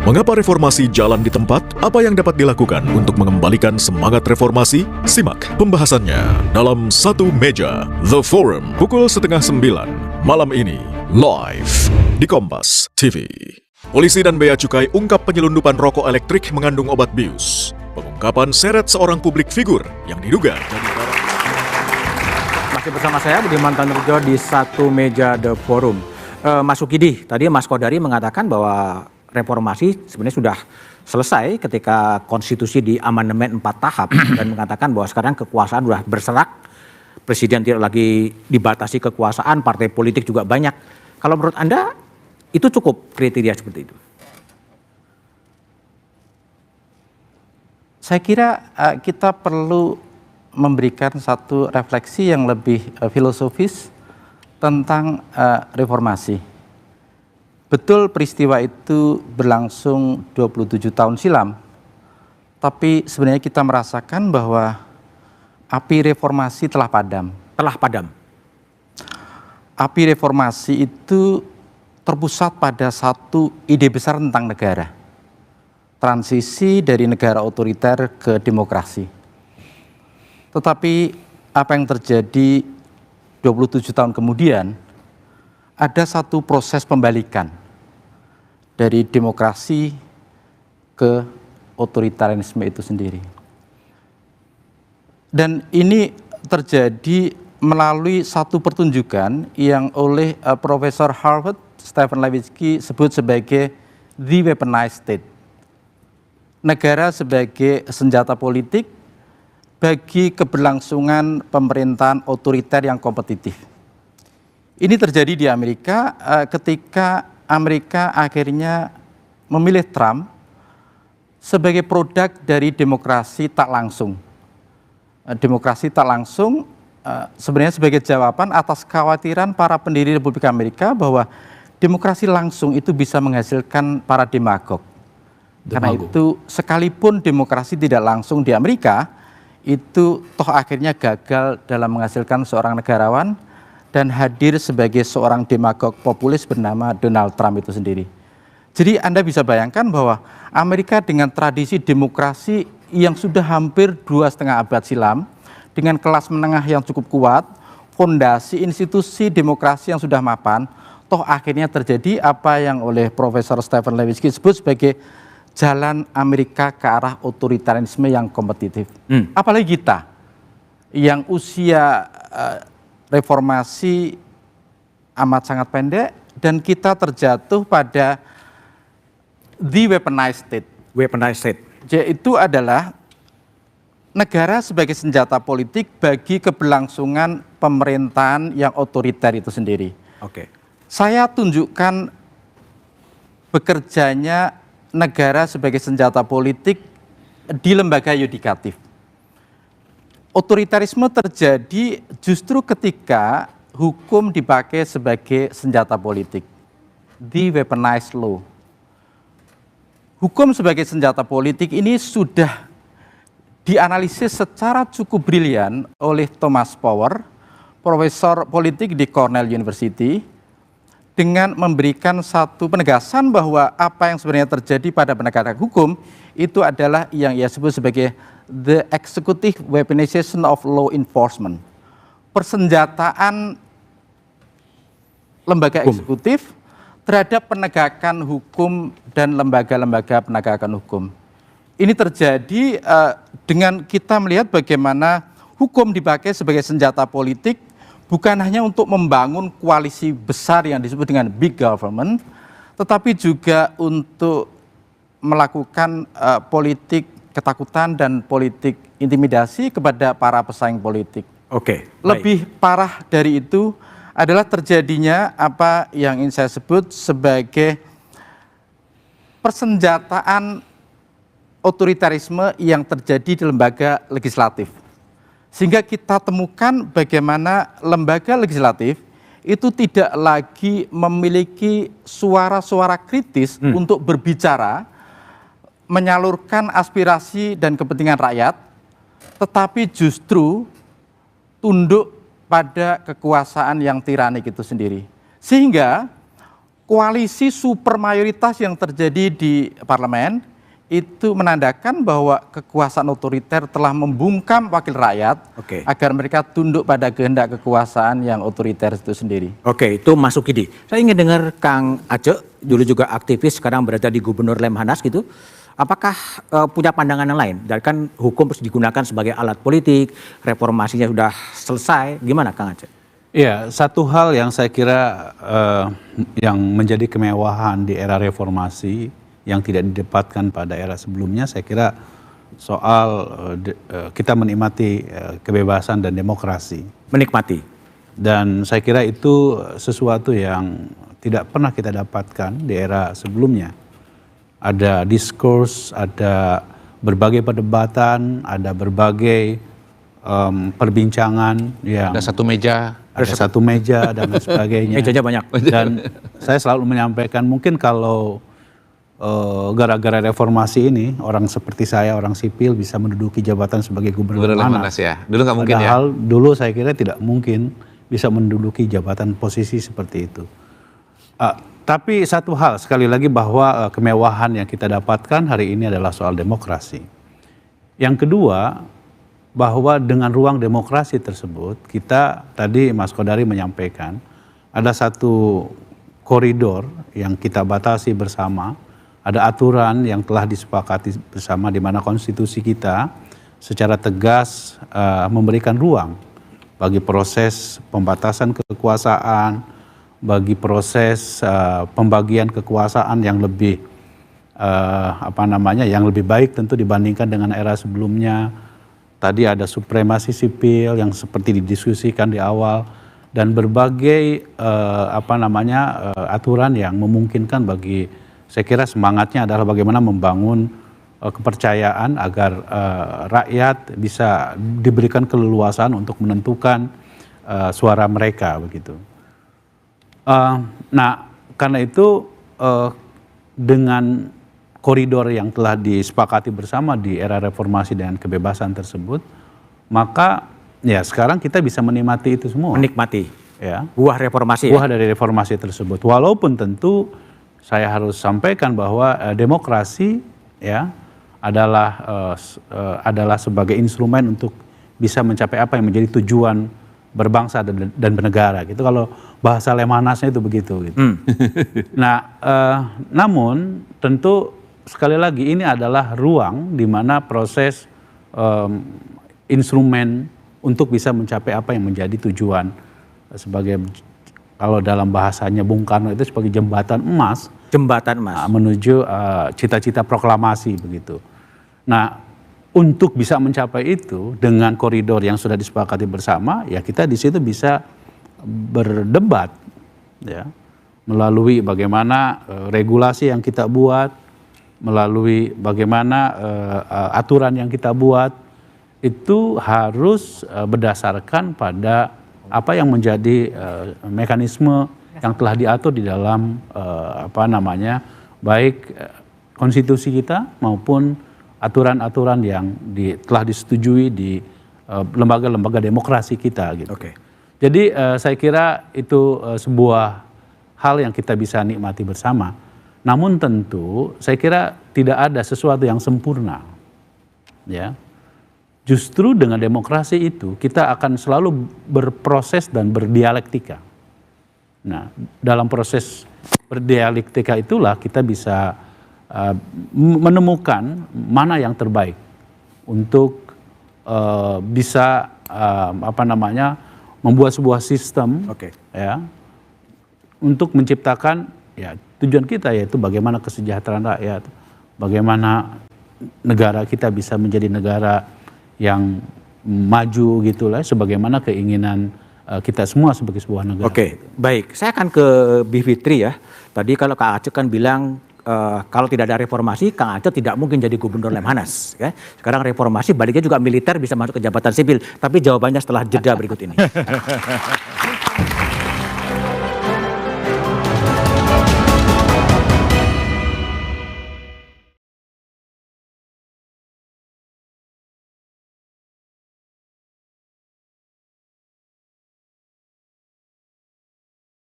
Mengapa reformasi jalan di tempat? Apa yang dapat dilakukan untuk mengembalikan semangat reformasi? Simak pembahasannya dalam Satu Meja The Forum pukul 8:30 malam ini live di Kompas TV. Polisi dan Bea Cukai ungkap penyelundupan rokok elektrik mengandung obat bius. Pengungkapan seret seorang publik figur yang diduga jadi barang. Masih bersama saya Budiman Tanurjo di Satu Meja The Forum. Mas Ukidi, tadi Mas Kodari mengatakan bahwa reformasi sebenarnya sudah selesai ketika konstitusi di amandemen 4 tahap dan mengatakan bahwa sekarang kekuasaan sudah berserak, presiden tidak lagi dibatasi kekuasaan, partai politik juga banyak. Kalau menurut Anda itu cukup kriteria seperti itu? Saya kira kita perlu memberikan satu refleksi yang lebih filosofis tentang reformasi. Betul peristiwa itu berlangsung 27 tahun silam, tapi sebenarnya kita merasakan bahwa api reformasi telah padam. Telah padam. Api reformasi itu terpusat pada satu ide besar tentang negara. Transisi dari negara otoriter ke demokrasi. Tetapi apa yang terjadi 27 tahun kemudian, ada satu proses pembalikan dari demokrasi ke otoritarianisme itu sendiri. Dan ini terjadi melalui satu pertunjukan yang oleh Profesor Harvard Stephen Levitsky sebut sebagai the weaponized state. Negara sebagai senjata politik bagi keberlangsungan pemerintahan otoriter yang kompetitif. Ini terjadi di Amerika ketika Amerika akhirnya memilih Trump sebagai produk dari demokrasi tak langsung. Demokrasi tak langsung sebenarnya sebagai jawaban atas kekhawatiran para pendiri Republik Amerika bahwa demokrasi langsung itu bisa menghasilkan para demagog. Karena itu sekalipun demokrasi tidak langsung di Amerika, itu toh akhirnya gagal dalam menghasilkan seorang negarawan dan hadir sebagai seorang demagog populis bernama Donald Trump itu sendiri. Jadi Anda bisa bayangkan bahwa Amerika dengan tradisi demokrasi yang sudah hampir 2,5 abad silam, dengan kelas menengah yang cukup kuat, fondasi institusi demokrasi yang sudah mapan, toh akhirnya terjadi apa yang oleh Profesor Stephen Levitsky sebut sebagai jalan Amerika ke arah otoritarianisme yang kompetitif. Apalagi kita yang usia reformasi amat sangat pendek dan kita terjatuh pada the weaponized state. Weaponized state. Yaitu adalah negara sebagai senjata politik bagi keberlangsungan pemerintahan yang otoriter itu sendiri. Oke. Saya tunjukkan bekerjanya negara sebagai senjata politik di lembaga yudikatif. Otoritarisme terjadi justru ketika hukum dipakai sebagai senjata politik. The weaponized law. Hukum sebagai senjata politik ini sudah dianalisis secara cukup brilian oleh Thomas Power, profesor politik di Cornell University, dengan memberikan satu penegasan bahwa apa yang sebenarnya terjadi pada penegakan hukum itu adalah yang ia sebut sebagai the executive weaponization of law enforcement. Persenjataan lembaga eksekutif terhadap penegakan hukum dan lembaga-lembaga penegakan hukum. Ini terjadi dengan kita melihat bagaimana hukum dipakai sebagai senjata politik bukan hanya untuk membangun koalisi besar yang disebut dengan big government, tetapi juga untuk melakukan politik ketakutan dan politik intimidasi kepada para pesaing politik. Oke. Lebih parah dari itu adalah terjadinya apa yang ingin saya sebut sebagai persenjataan otoritarisme yang terjadi di lembaga legislatif. Sehingga kita temukan bagaimana lembaga legislatif itu tidak lagi memiliki suara-suara kritis untuk berbicara, menyalurkan aspirasi dan kepentingan rakyat, tetapi justru tunduk pada kekuasaan yang tiranik itu sendiri. Sehingga koalisi super mayoritas yang terjadi di parlemen itu menandakan bahwa kekuasaan otoriter telah membungkam wakil rakyat Oke. agar mereka tunduk pada kehendak kekuasaan yang otoriter itu sendiri. Oke, itu masuk ide. Saya ingin dengar Kang Aceh, dulu juga aktivis, sekarang berada di Gubernur Lemhanas gitu. Apakah punya pandangan yang lain? Dan kan hukum harus digunakan sebagai alat politik, reformasinya sudah selesai. Gimana Kang Aceh? Ya, satu hal yang saya kira yang menjadi kemewahan di era reformasi yang tidak didebatkan pada era sebelumnya, saya kira soal kita menikmati kebebasan dan demokrasi. Menikmati. Dan saya kira itu sesuatu yang tidak pernah kita dapatkan di era sebelumnya. Ada diskurs, ada berbagai perdebatan, ada berbagai perbincangan yang Ada satu meja. ada satu meja dan lain sebagainya. Mejanya banyak. Dan saya selalu menyampaikan mungkin kalau gara-gara reformasi ini orang seperti saya, orang sipil bisa menduduki jabatan sebagai gubernur Lemhanas ya. Dulu nggak mungkin ya. Padahal dulu saya kira tidak mungkin bisa menduduki jabatan posisi seperti itu. Tapi satu hal sekali lagi bahwa kemewahan yang kita dapatkan hari ini adalah soal demokrasi. Yang kedua, bahwa dengan ruang demokrasi tersebut kita tadi Mas Kodari menyampaikan ada satu koridor yang kita batasi bersama, ada aturan yang telah disepakati bersama di mana konstitusi kita secara tegas memberikan ruang bagi proses pembatasan kekuasaan, bagi proses pembagian kekuasaan yang lebih yang lebih baik tentu dibandingkan dengan era sebelumnya. Tadi ada supremasi sipil yang seperti didiskusikan di awal dan berbagai aturan yang memungkinkan bagi, saya kira semangatnya adalah bagaimana membangun kepercayaan agar rakyat bisa diberikan keleluasan untuk menentukan suara mereka begitu. Nah, karena itu dengan koridor yang telah disepakati bersama di era reformasi dan kebebasan tersebut, maka ya sekarang kita bisa menikmati itu semua. Menikmati. Ya. Buah reformasi. Buah dari reformasi tersebut. Walaupun tentu saya harus sampaikan bahwa demokrasi ya adalah sebagai instrumen untuk bisa mencapai apa yang menjadi tujuan berbangsa dan bernegara gitu. Kalau bahasa Lemhanasnya itu begitu. Gitu. Nah, namun tentu sekali lagi ini adalah ruang di mana proses instrumen untuk bisa mencapai apa yang menjadi tujuan sebagai, kalau dalam bahasanya Bung Karno itu sebagai jembatan emas. Jembatan emas. Menuju cita-cita proklamasi begitu. Nah, untuk bisa mencapai itu dengan koridor yang sudah disepakati bersama, ya kita di situ bisa berdebat, ya, melalui bagaimana regulasi yang kita buat, melalui bagaimana aturan yang kita buat, itu harus berdasarkan pada apa yang menjadi mekanisme yang telah diatur di dalam baik konstitusi kita maupun aturan-aturan yang telah disetujui di lembaga-lembaga demokrasi kita gitu. Oke. Jadi saya kira itu sebuah hal yang kita bisa nikmati bersama. Namun tentu saya kira tidak ada sesuatu yang sempurna. Ya. Justru dengan demokrasi itu kita akan selalu berproses dan berdialektika. Nah, dalam proses berdialektika itulah kita bisa menemukan mana yang terbaik untuk bisa membuat sebuah sistem, ya, untuk menciptakan ya tujuan kita, yaitu bagaimana kesejahteraan rakyat, bagaimana negara kita bisa menjadi negara yang maju gitulah, sebagaimana keinginan kita semua sebagai sebuah negara. Oke, baik. Saya akan ke Bi Fitri ya. Tadi kalau Kak Aceh kan bilang kalau tidak ada reformasi, Kang Aceh tidak mungkin jadi gubernur Lemhanas. Ya. Sekarang reformasi, baliknya juga militer bisa masuk ke jabatan sipil. Tapi jawabannya setelah jeda berikut ini.